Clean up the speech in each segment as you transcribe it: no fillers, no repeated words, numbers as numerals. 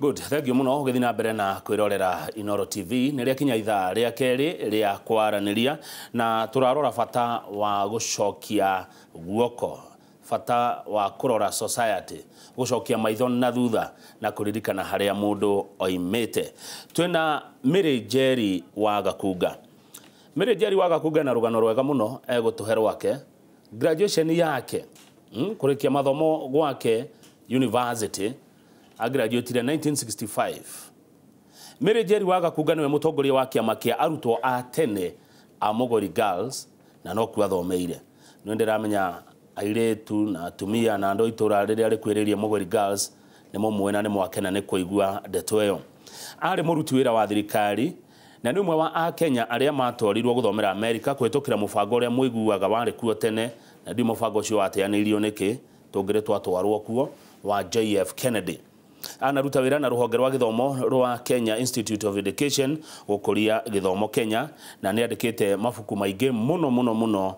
Good, thank you muno githina mbere na kwirorera Inooro TV niria kinya ithaa ria keri ria kwaraniria na turarora bata wa gucokia guoko, fata wa kurora society, gucokia maitho na thutha na kuririkana haria mundu oimete. Twina Mary Njeri wa Gakunga. Mary Njeri wa Gakunga na rugano rwega muno egutuhe rwake graduation yake kurikia mathomo gwake university graduated in 1965. Mary Njeri wa Gakunga niwe mutongoria wa kiama kia arutwo a tene a Mogori Girls na no ku athomeire. No ndiramenya airetu na atumia na andu itura riria rikwiririe Mogori Girls ni mumwena ni mwakena ni kuigua ndeto iyo. Ari muruti wira wa thirikari na ni umwe wa a Kenya aria matorirwo guthomera America kwitukira mubango uria muiguaga wari kuo tene na ndi mubango ucio wateanirio niki tungiretwo atwarwo kuo wa JF Kennedy. Anaruta wira na ruhonge rwa githomo rwa Kenya Institute of Education gukuria githomo Kenya na ni andikite mafuku maingi muno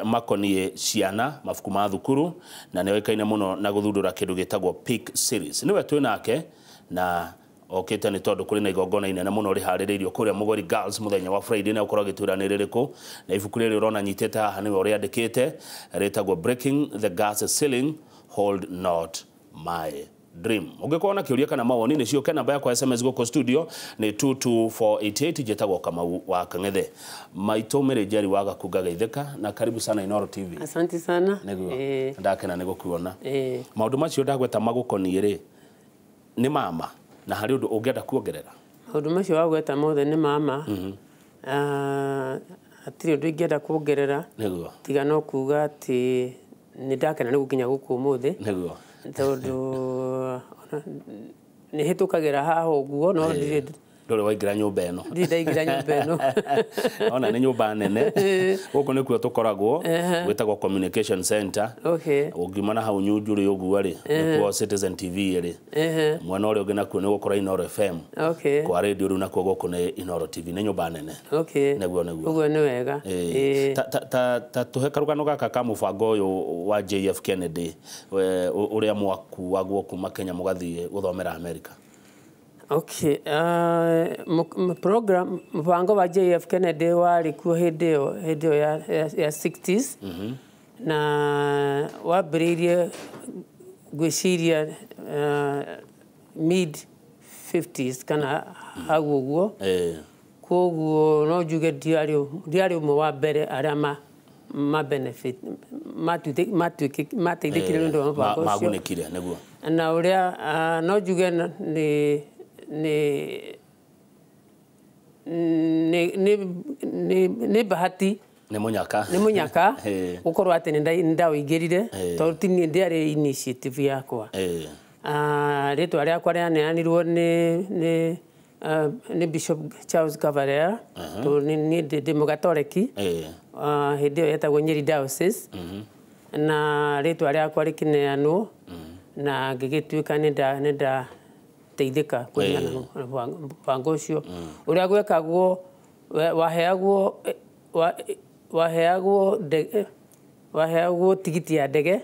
makonie ciana mafuku ma thukuru na ni oikaine muno na guthundura kindu gitagwo Peak Series. Niwe twinake na okete ni tondu kuri na igongona inene muno rihaririirio kuria Mogori Girls muthenya wa Friday na ukora giturani ririku na ibuku riri urona nyitete haha niwe uri andikite ritagwo Breaking the Glass Ceiling, Hold Not My Dream. Ungekuwa na kiuria kana mawoni ni cio namba yakwa SMS goko studio ni 22488 jetagwo Kamau wa Kang'ethe. Maito Mary Njeri wa Gakunga geitheka na karibu sana Inooro TV. Asante sana. Ndakena nigo kuona. Maundu macio ndagweta magukoni ri ni mama na hari undu ungienda kuongerera. Maundu macio wagweta mothe ni mama. Atiri undu ingienda kuongerera. Niguo. Tiga no kuga ati ni ndakena ni gukinya guku mothe. Niguo. Tondu ni hitukagira haha uguo no ndore waigira nyumba eno ndaigira nyumba eno ona ni nyumba nene guko ni kuo tukoragwo gwitagwo communication center. Ungimana hau nyunjuri uguo ri kwa Citizen TV ri mwana uri ungi nakuo ni gukora Inooro FM kwa radio ru nakuo guko ni Inooro TV ni nyumba nene neguo uguo ni wega ta tuhe karugano gaka ka mubango uyu wa JF Kennedy uria mwaku wagwo kuma Kenya mugathie guthomera America. Program mubango wa JF Kennedy wari kuo hindi yo ya 60s na wambiriirie gwiciria mid 50s kana hau uguo koguo no njuge ndiari umwe wa mbere aria ma benefit mateithikire nundu wa mubango ucio magunikire neguo na uria no njuge ni bahati ni munyaka gukorwo ati ndawingirire tondu tini ndiari initiative yakwa ritwa riakwa rianeanirwo ni Bishop Charles Kavarera ni ndi mugatoreki hindi iyo yetagwo Nyeri Diocese na ritwa riakwa rikineanwo na ngigituika nenda teithika kuringana na mubango ucio uria gwekagwo waheagwo tigiti ya ndege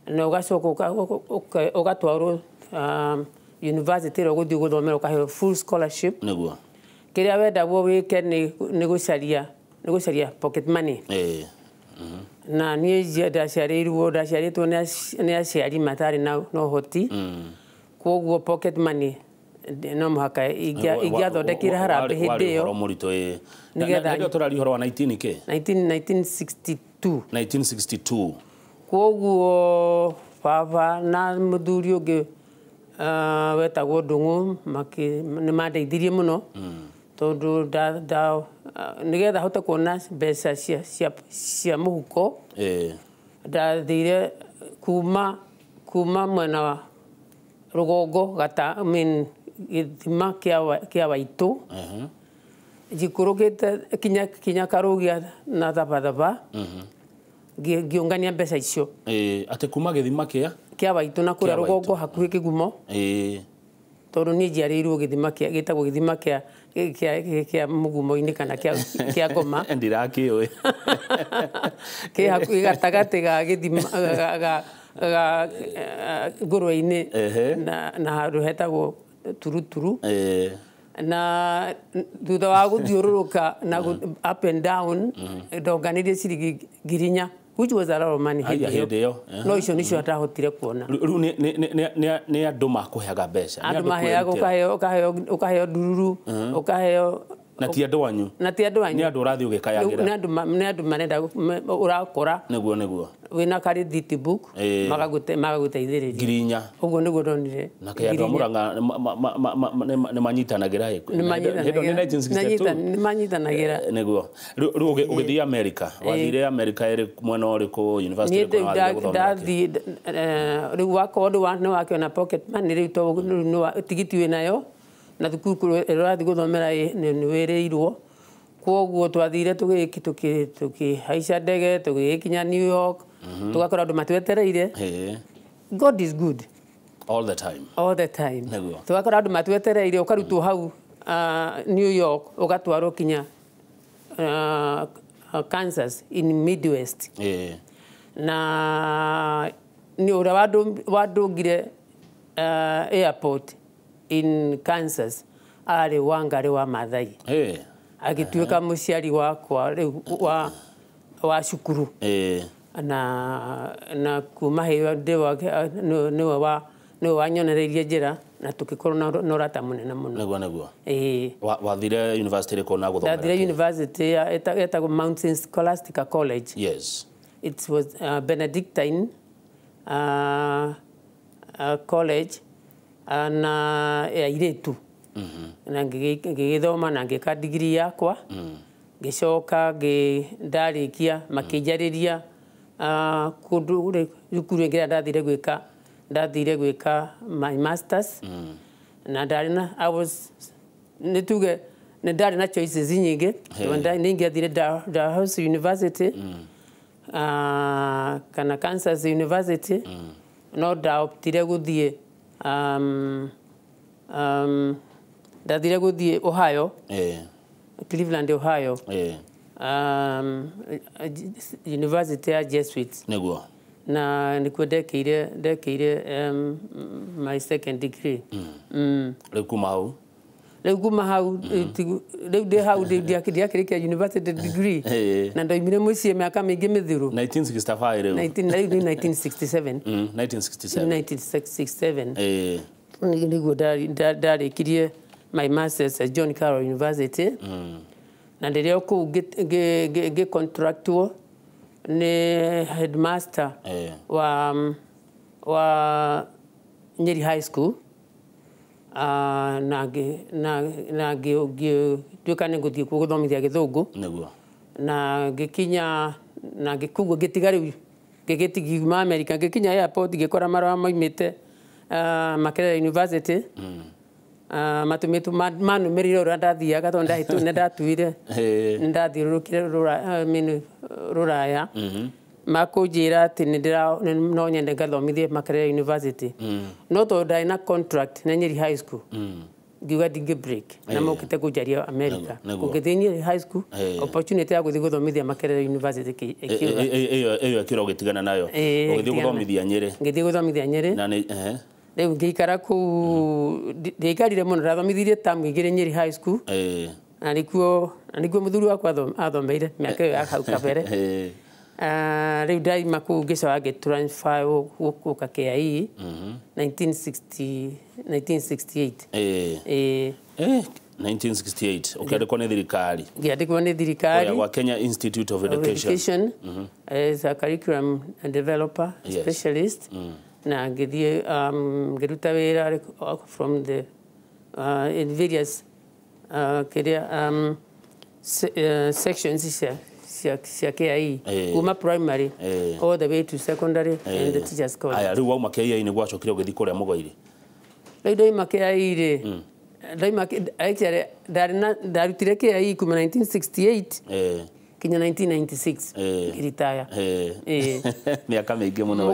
na ugacoka ugatwarwo university ro guthii guthomera ukaheo full scholarship niguo kiria wendagwo wike ni gucaria pocket money na nie ndaciarirwo ni aciari matari na no hoti koguo pocket money no muhaka ingiathondekire harambe hindi iyo nigetha turari horo wa 1962 koguo baba na muthuri ungi wetagwo Ndungu ni mandeithirie muno tondu nigetha hote kuona mbeca cia muhuko ndathire kuma mwena wa rugongo gata githima kia Waitu jikurugite kinya Karugia na Thabathaba giungania mbeca icio ate kuma githima kia Waitu na kuria rugongo hakuhi Kigumo tondu ni njiarirwo githima gitagwo githima kia Mugumo-ini kana kia Ngoma ndirakiwe ki hakuhi gatagati ga githima ngũrwe-inĩ na handũ hetagwo turuturu na thutha wa gũthiũrũrũka na up and down ndonganirie ciringi 4,000 which was a lot of money hĩndĩ ĩyo no icio nĩcio atahotire kuona rĩu nĩ andũ makũheaga mbeca andũ maheaga ũkaheo ndururu ũkaheo na ti andũ wanyu nĩ andũ ũrathiĩ ũgĩkayagĩra nĩ andũ marenda ũrakora nĩguo wĩna karĩthiti book magagũteithĩrĩria 4,000 ũguo nĩguo ndonire na kaya andũ a Mũrang'a nĩ manyitanagĩra nĩ manyitanagĩra nĩguo rĩu ũgĩthiĩ America wathire America ĩrĩ mwena ũrĩkũ university ndathiĩ rĩu wakorwo nĩ wakĩona pocket money rĩu tigiti wĩnayo na thukuru ĩrathiĩ gũthomera nĩ wĩrĩirwo kwoguo twathire tũkĩhaica ndege tũgĩkinya New York tũgakora andũ matwetereire God is good all the time tũgakora andũ matwetereire ũkarutwo hau New York ũgatwarwo kinya Kansas in Midwest na nĩ ũrĩa wandũngire airport in Kansas arĩ Wangari wa Maathai agĩtuĩka mũciari wakwa wa cukuru na kuma hĩndĩ nĩwe wanyonereirie njĩra na tũgĩkorwo na ũrata mũnene mũno nĩguo wathire university ĩrĩkũ na gũthomera ndathire university etagwo Mountain Scholastica College it was Benedictine college na airĩtu na ngĩgĩthoma na ngĩka degree yakwa ngĩcoka ndarĩkia makĩnjarĩria kũndũ thukuru ĩngĩ ndathire gwĩka my masters na nĩtuge nĩ ndarĩ na choices nyingĩ nĩingĩathire Dalhousie University kana Kansas University no ndaoptire gũthiĩ ndathire gũthiĩ Ohio Cleveland Ohio University ya Jesuits nĩguo na nĩkuo ndekeire my second degree rĩu kuma hau rĩu ndĩ hau ndiakĩrĩkia university degree na ndoimire mũciĩ mĩaka mĩingĩ mĩthiru 1965 rĩu 1967 nĩguo ndarĩkirie my masters at John Carroll University na rĩrĩa kũu ngĩcontractwo nĩ headmaster wa Nyeri High School na ngĩtuĩka nĩ ngũthiĩ kuo gũthomithia Gĩthũngũ na ngĩkinya na ngĩkugwo ngĩtiga rĩu ngĩgĩtigiuma America ngĩkinya airport ngĩkora marũa moimĩte Makerere University matũmĩtwo manũmĩrĩire ũrĩa ndathiaga tondũ nĩndatuire nĩndathiũrũrũkire Rũraya makũnjĩra atĩ no nyende ngathomithie Makerere University no tondũ ndarĩ na contract na Nyeri High School ngiuga ndingĩ break na mokĩte kũnjaria America ngĩthiĩ Nyeri High School opportunity ya gũthiĩ gũthomithia Makerere University ĩyo ĩkĩra ũgĩtigana nayo ũgĩthiĩ gũthomithia Nyeri rĩu ngĩikara kũu ndiaikarire mũno ndathomithirie tamu igĩrĩ Nyeri High School na nĩkuo mũthuri wakwa athomeire mĩaka ĩyo ya hau kabere rĩu ndaima kũu ngĩcoka ngĩtransfer gũka KIE 1968 ũkĩandĩkwo nĩ thirikari ngĩandĩkwo nĩ thirikari wa Kenya Institute of Education as a curriculum developer specialist na ngĩthiĩ ngĩruta wĩra from the in various sections cia KIE kuma primary all the way to secondary and the teachers college. Aya rĩu wauma KIE nĩ gwacokire ũgĩthiĩ kũrĩa Mũgoiri rĩu ndoima KIE ndarutire KIE kuma 1968 kinya 1996 kiritaya miaka mingi muno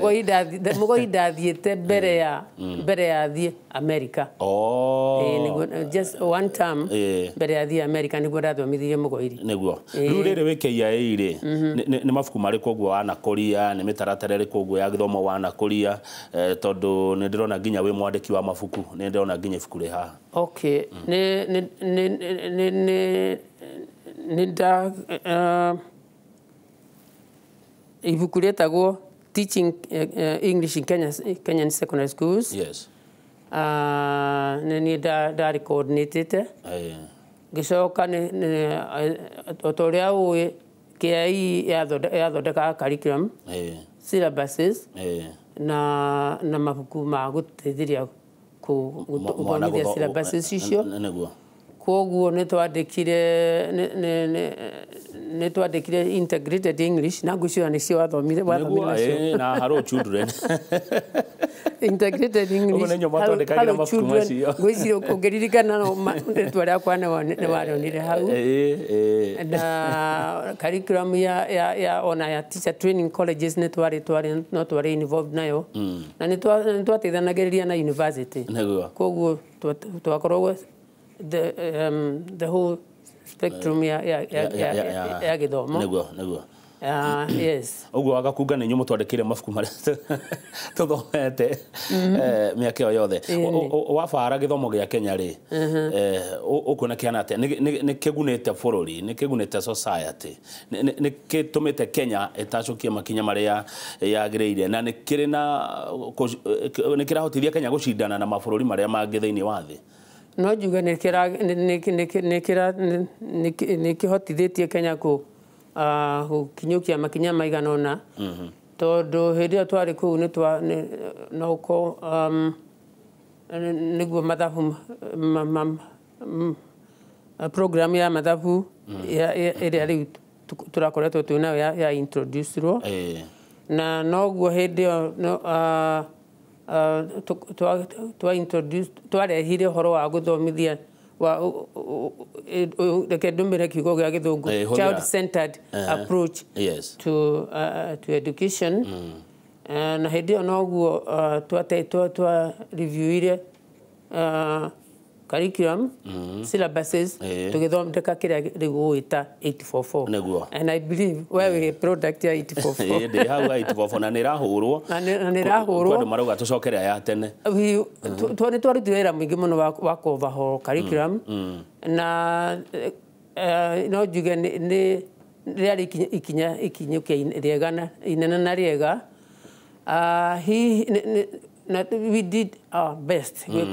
mugo ndathiete mbere ya thie America just one time mbere ya thie America niguo ndathomithirie mugoiri niguo riu riri wi KIA ri ni mabuku mariko guo wanakuria ni mitaratara iriko guo ya githomo wanakuria tondu ni ndirona nginya wi mwandiki wa mabuku ni ndirona nginya ibuku ri ha okay ibuku rietagwo Teaching English in Kenyan Secondary Schools. Yes. Nini dari coordinated. Gicoka otoria uwe KIA yathondeka curriculum syllabuses na mabuku ma guteithiria guthomithia syllabuses icio. Koguo nĩ twandĩkire integrated English na ngwĩciria nĩcio wathomire na hello children integrated English hello children ngwĩciria ũngĩririkana rĩtwa rĩakwa nĩ warionire hau na curriculum ya ona ya teacher training colleges no twarĩ involved nayo na nĩ twateithanagĩrĩria na university koguo twakoragwo the whole spectrum ya githomo niguo yes uguo agakunga nĩ nyumu twandĩkire mabuku maria tuthomete miaka ĩyo yothe wabara githomo gĩa Kenya rĩ ũkuona kĩhana atĩa nĩ kĩgunĩte bũrũri nĩ kĩgunĩte society nĩ gĩtũmĩte Kenya ĩtacokie makinya marĩa yagĩrĩire na nĩ kĩrahotithia Kenya gũcindana na mabũrũri marĩa mangĩ thĩinĩ wa thĩ no njuge nĩ kĩhotithĩtie Kenya gũkinyũkia makinya maigana ũna tondũ hĩndĩ ĩyo twarĩ kũu nĩguo mathabu program ya mathabu ĩrĩa rĩu tũrakoretwo twĩnayo ya introducerwo na noguo hĩndĩ ĩyo twarehire ũhoro wa gũthomithia reke ndũmĩre kiugo gĩa gĩthũngũ child-centered approach to education na hĩndĩ ĩyo noguo twa-reviewire curriculum syllabuses tugithondeka kĩrĩa rĩu gwĩta 844 and I believe we product ya 844 ndĩ hau 844 na nĩrahũrwo kwandũ marauga tũcokere ya tene nĩ twarutire wĩra mũingĩ mũno wa overhaul curriculum na no njuge rĩarĩ ikinyũkia rĩega inene na rĩega we did our best nĩ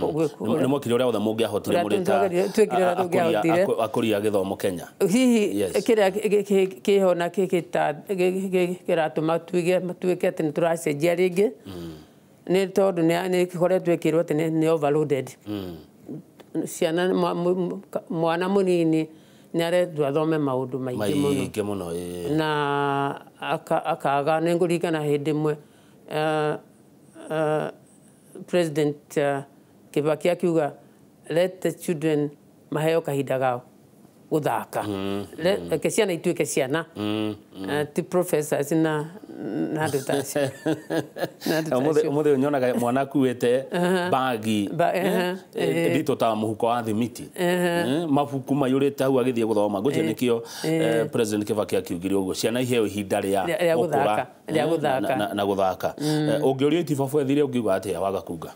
mwokire ũrĩa wothe mũngĩahotire mũrĩ ta akũria gĩthomo Kenya hihi kĩrĩa kĩho na kĩratũma tuĩke atĩ nĩ tũracenjia rĩngĩ nĩ tondũ nĩ gĩkoretwo ĩkĩrwo atĩ nĩ overloaded ciana mwana mũnini nĩ arendwo athome maũndũ maingĩ mũno na akaga nĩ ngũririkana hĩndĩ ĩmwe President Kibaki akiuga let the children maheo kahinda gao guthaka reke ciana ituĩke ciana ti professors na andũ ta acio ũmũthĩ nyonaga mwana akuĩte bagi nditũ ta mũhuko wa thimiti mabuku maiyũrĩte hau agĩthiĩ gũthoma ngwĩciria nĩkĩo President Kibaki akiugire ũguo ciana iheo ihinda rĩa gũkũra na gũthaka ũngĩũrio 844 ethire ũngiuga atĩa wagakunga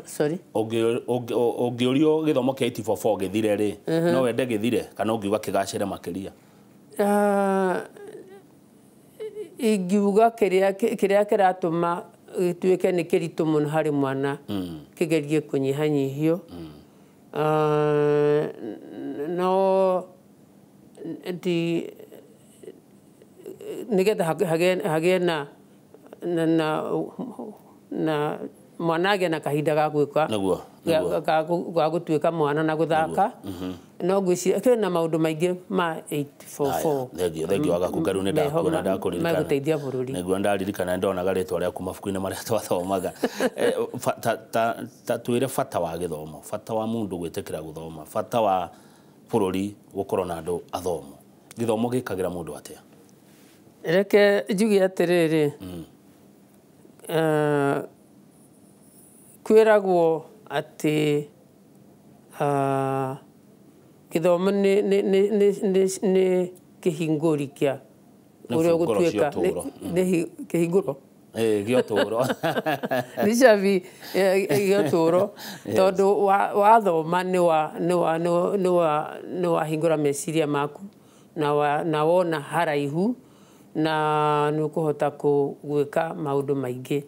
sorry ũngĩũrio gĩthomo kĩa 844 gĩthire rĩ no wende gĩthire kana ũngiuga kĩgacĩre makĩria ingiuga kĩrĩa kĩratũma gĩtuĩke nĩ kĩritũ mũno harĩ mwana kĩgerie kũnyihanyihio no nĩgetha hagĩe na mwana agĩe na kahinda ga gwĩka ga gũtuĩka mwana na gũthaka no ngwĩciria kĩrĩ na maũndũ maingĩ ma 844 thengio wagakunga rĩu nĩ ndakũririkana megũteithia bũrũri nĩguo ndaririkana ndonaga rĩtwa rĩaku mabuku-inĩ marĩa twathomaga ta twĩre bata wa gĩthomo bata wa mũndũ gwĩtĩkĩra gũthoma bata wa bũrũri gũkorwo na andũ athomo githomo gikagira mundu atia reke njuge atiriri kwiragwo ati githomo ni kihinguri kia uria gutuika ni kihinguro gioturo ni cabi gioturo tondu wathoma ni wahingura meciria maku na wona haraihu na ni ukuhota gwika maundu maingi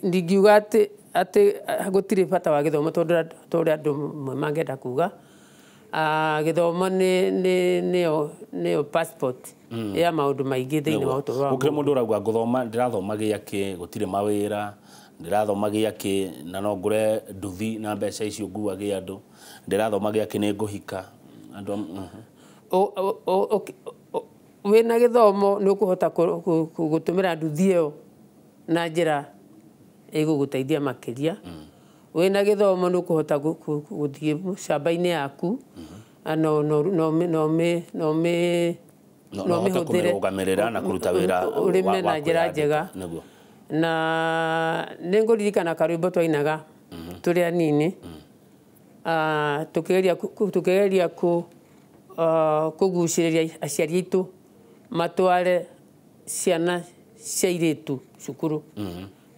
ndingiuga ati gutiri bata wa githomo tondu andu mangenda kuga githomo niyo passport ya maundu maingi thiini wa utoro ukire mundu uragwa guthoma ndirathomagia ki gutire mawira ndirathomagia ki na no ngure nduthi na mbeca icio nguagia andu ndirathomagia ki ni nguhika andu wina githomo ni ukuhota gutumira nduthi iyo na njira iguguteithia makiria wina githomo ni ukuhota guthie shamba-ini yaku no mihuthire na kuruta wira urime na njira njega na ninguririkana karwimbo twainaga turi anini tukigeria kuguciriria aciari aitu matware ciana cia iritu cukuru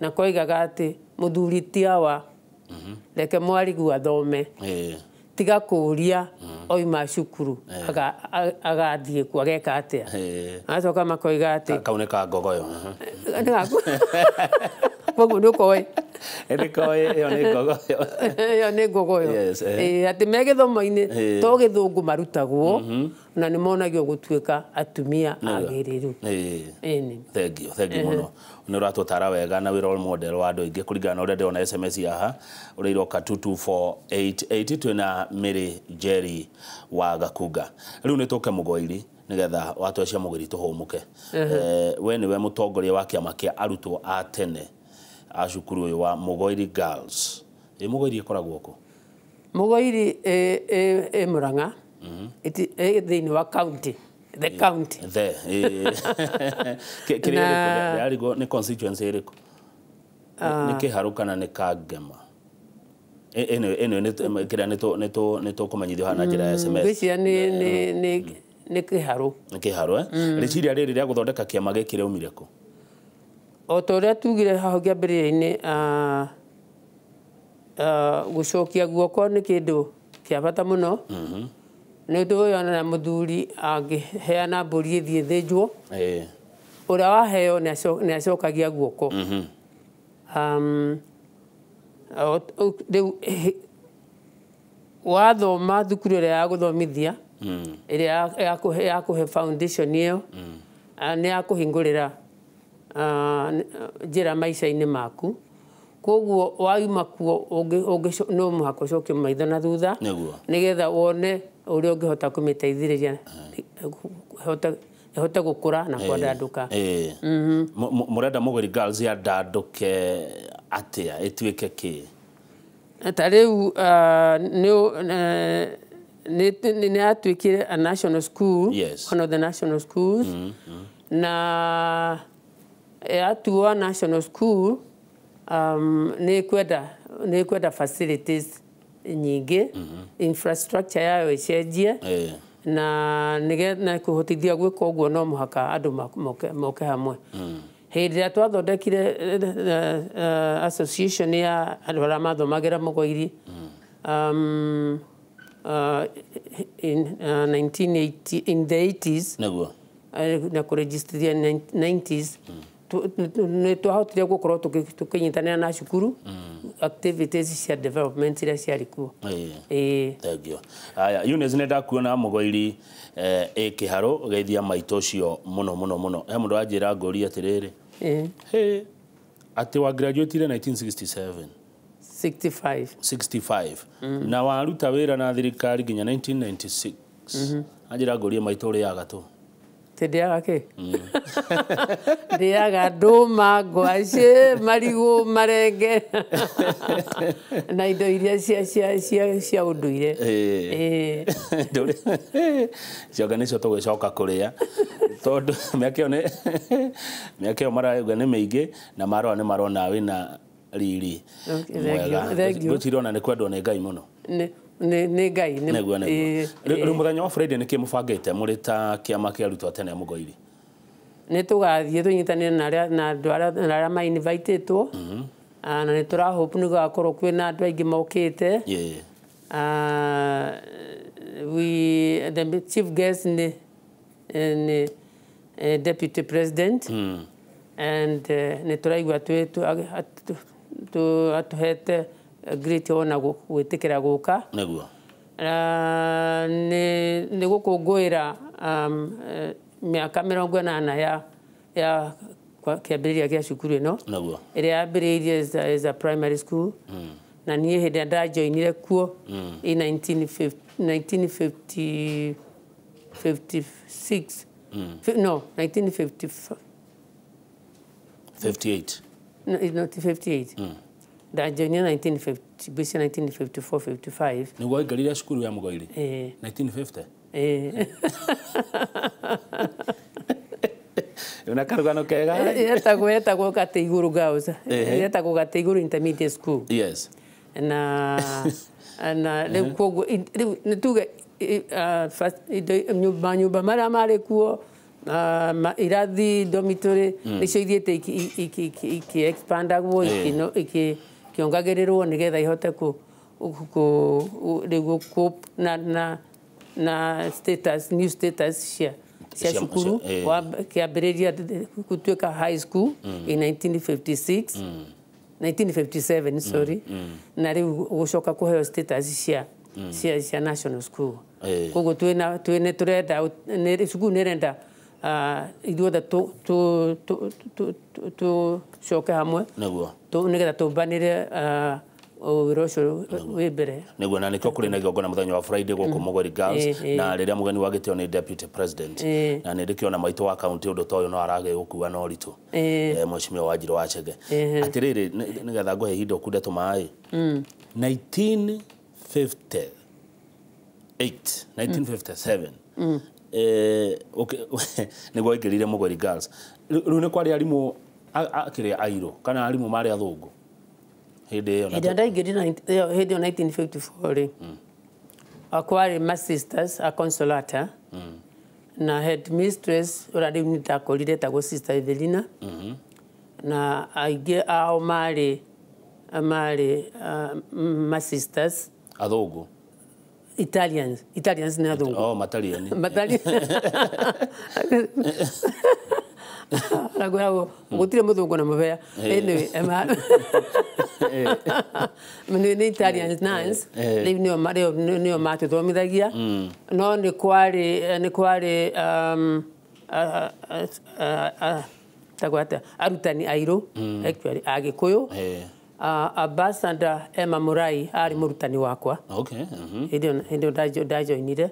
na koigaga ati muthuri ti awa reke mwarigu athome tiga kuria oima cukuru agathie ku ageka atia acoka makoiga ati kauneka ngogoyo koguo ni ukoi iyo ni ngogoyo ati me githomo-ini to githungu marutagwo na ni monagio gutuika atumia agiriru thank you muno ni uratutara wega na wi role model wa andu aingi kuringana na uria ndiona SMS yaha uria iroka 22488 twina Mary Jerry wa Gakuga riu ni tuke mugoiri nigetha watu acia mugiri tuhumuke we ni we mutongoria wa kiama kia arutwo a tene a cukuru uyu wa Mugoiri Girls mugoiri ikoragwo ku mugoiri Murang'a thiini wa county the county kirigo ni constituency iriku ni Kiharu kana ni Kagema kira ni tukumenyithio hana njira ya SMS gwicia ni Kiharu riciria riri ria guthondeka kiama giki riumire ku o to ria tugire haho kiambiriria-ini gucokia guoko ni kindu kia bata muno ni undu uyu ona muthuri angiheana mburi ithie thinjwo uria waheo ni acokagia guoko riu wathoma thukuru iria ya guthomithia iria ya kuhe foundation iyo ni ya kuhingurira njira maisha-ini maku koguo wauma kuo no muhaka ucokie maitho na thutha nigetha wone uria ungihota kumiteithiriria ihote gukura na kwandanduka murenda Mugoiri Girls ya ndanduke atia ituike ki ta riu ni atuikire a national school one of the national schools na atuwa national school ni kwenda facilities nyingi infrastructure yayo icenjie na kuhotithia gwika uguo no muhaka andu moke hamwe hindi ria twathondekire association ya andu aria mathomagira Mugoiri in 1980 in the 80s na kuregisteria 90s ni twahotire gukorwo tukinyitanira na cukuru activities cia development iria ciari kuo thank you aya Eunice nenda kuona Mugoiri Kiharu geithia maito cio muno he mundu anjira ngori atiriri ati wa graduate 1967 65 na waruta wira na thirikari nginya 1996 anjira ngori maito ri agatu Tediaga ke. Ndiaga nduma, ngwacĩ, marigũ, marenge. Na indo iria cia ũndũire. Cionga nĩcio tũgĩcoka kũrĩa. Tondũ mĩaka ĩyo marauga nĩ mĩingĩ na marora nĩ marona wĩna riri mwega. Ngwĩciria ona nĩ kwendwo nĩ Ngai mũno. Nĩ Ngai. Rĩu mũthenya wa Friday nĩkĩ mũbangĩte mũrĩ ta kĩama kĩa arutwo a tene Mũgoiri? Nĩ tũgathiĩ tũnyitanĩre na andũ arĩa ma-invitĩtwo, na nĩ tũrahope nĩ gũgakorwo kwĩna andũ aingĩ mokĩte. The chief guest nĩ Deputy President, and nĩ tũraigua atũhete great honor gwĩtĩkĩra gũka. Nĩguo. Nĩ gũkũngũĩra mĩaka 80 ya kĩambĩrĩria gĩa cukuru ĩno. Nĩguo. Ĩrĩa yambĩrĩirie as a primary school. Na niĩ hĩndĩ ĩrĩa ndajoinire kuo in 1956. No, 1958. No, it's not 58. Ndajoinire 1954-55. Nĩguo waingĩrire cukuru ya Mũgoiri? 1950? Una karugano kega? Yetagwo Gateigũrũ Girls. Yetagwo Gateigũrũ Intermediate School. Yes. Na rĩu koguo nĩ tuge nyũmba marĩa marĩ kuo, irathi, dormitory, nĩcio ithiĩte iki-expandagwo, ikĩongagĩrĩrwo nĩgetha ihote cope na status, new status cia cukuru. Kĩambĩrĩria gũtuĩka high school in 1957, sorry. Na rĩu gũcoka kũheo status cia national school. Koguo tũrenda, cukuru nĩrenda ithuothe tũcoke hamwe nĩgetha tũmbanĩre wĩra ũcio wĩ mbere. Nĩguo, na nĩkĩo kũrĩ na igongona mũthenya wa Friday gũkũ Mũgoiri Girls, na rĩrĩa mũgeni wa gĩtĩo nĩ Deputy President, na nĩ ndĩkĩona maitũ wa kaunti ũndũ ta ũyũ no arage gũkua na ũritũ, Mheshimiwa Wanjiru wa Chege. Atĩrĩrĩ, nĩgetha ngũhe ihinda ũkunde tũmaĩ, 1957 nĩguo waingĩrire Mũgoiri Girls. Rĩu nĩ kwarĩ arimũ akĩrĩa airũ kana arimũ marĩ athũngũ hĩndĩ ĩyo? Hĩndĩ ndaingĩrire hĩndĩ ĩyo 1954 kwarĩ ma sisters a Consolata na head mistress ũrĩa rĩu nĩ ndakorire etagwo Sister Evelina, na aingĩ ao marĩ ma sisters athũngũ. Italians nĩ athũngũ. Oh, Mataliani. Nagwĩragwo gũtirĩ mũthũngũ na mũbea. Anyway, nĩ Italian nuns, rĩu nĩo matũthomithagia, no nĩ kwarĩ arutani airũ a Gĩkũyũ. Ambassador Emma Murai arĩ mũrutani wakwa hĩndĩ ĩyo ndajoinire,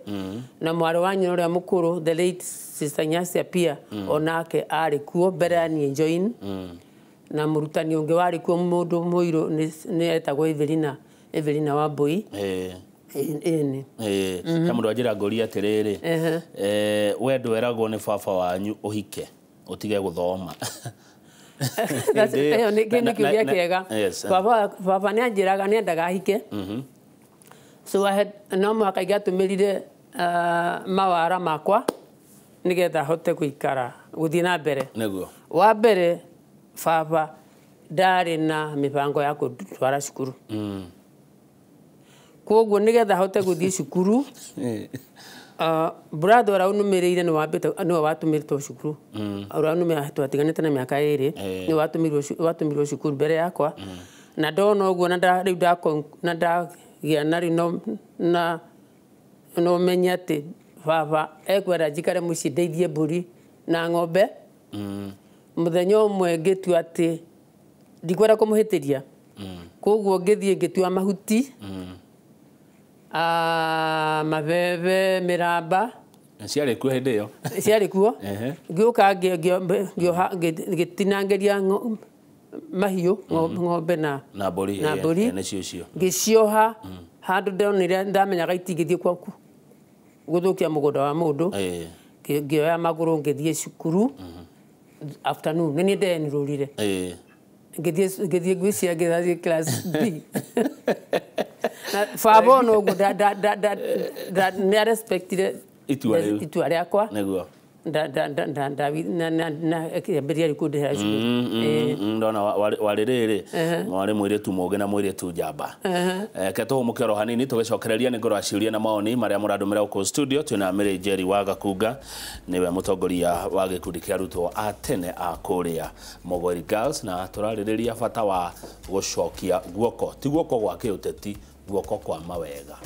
na mwarĩ wa nyina ũrĩa mũkũrũ the late Sister Nyacia pia onake arĩ kuo mbere ya niĩ join, na mũrutani ũngĩ warĩ kuo mũndũ mũirũ nĩ etagwo Evelina Wambui. Ta mũndũ anjĩra ngũria atĩrĩrĩ, we ndweragwo nĩ baba wanyu ũhike ũtige gũthoma? Ĩyo nĩ kĩũria kĩega. Baba nĩ anjĩraga nĩ endaga ahike, so no mũhaka ingĩatũmĩrire mawara makwa nĩgetha hote gũikara gũthiĩ na mbere. Wa mbere, baba ndarĩ na mĩbango ya gũtwara cukuru, koguo nĩgetha hote gũthiĩ cukuru, brother ũrĩa ũnũmĩrĩire nĩwe watũmĩrĩtwo cukuru. Ũrĩa twatiganĩte na mĩaka 2 nĩwe watũmirwo cukuru mbere yakwa, na ndona ũguo rĩu na ndagĩa na no menya atĩ baba ekwenda njikare mũciĩ ndeithie mbũri na ng'ombe. Mũthenya ũmwe ngĩtua atĩ ndikwenda kũmũhĩtĩria, koguo ngĩthiĩ ngĩtua mahuti, mabebe, mĩramba, ciarĩ kuo hĩndĩ ĩyo ciarĩ kuo ngĩũka ngĩtinangĩria mahiũ ng'ombe na mbũri ngĩcioha handũ ndonire ndamenyaga itingĩthiĩ gũthũkia mũgũnda wa mũndũ ngĩoya magũrũ ngĩthiĩ cukuru afternoon nĩ niĩ ndenirũrire ngĩthiĩ ngwĩcia ngĩthiĩ class B na baba ona ũguo nĩ arespectire itua rĩakwa akĩambĩrĩria kũndĩhera cukuru ndona warĩ rĩrĩ warĩ mũirĩtu mũũgĩ na mũirĩtu njamba ke tũhũmũke oro hanini tũgĩcokereria nĩ ngoro aciũria na maoni marĩa mũrandũmĩra gũkũ studio twĩna Mary Njeri wa Gakunga nĩwe mũtongoria wa gĩkundi kĩa arutwo a tene a kũrĩa Mogori Girls na tũrarĩrĩria bata wa gũcokia guoko ti guoko gwa kĩũteti guoko kwa mawega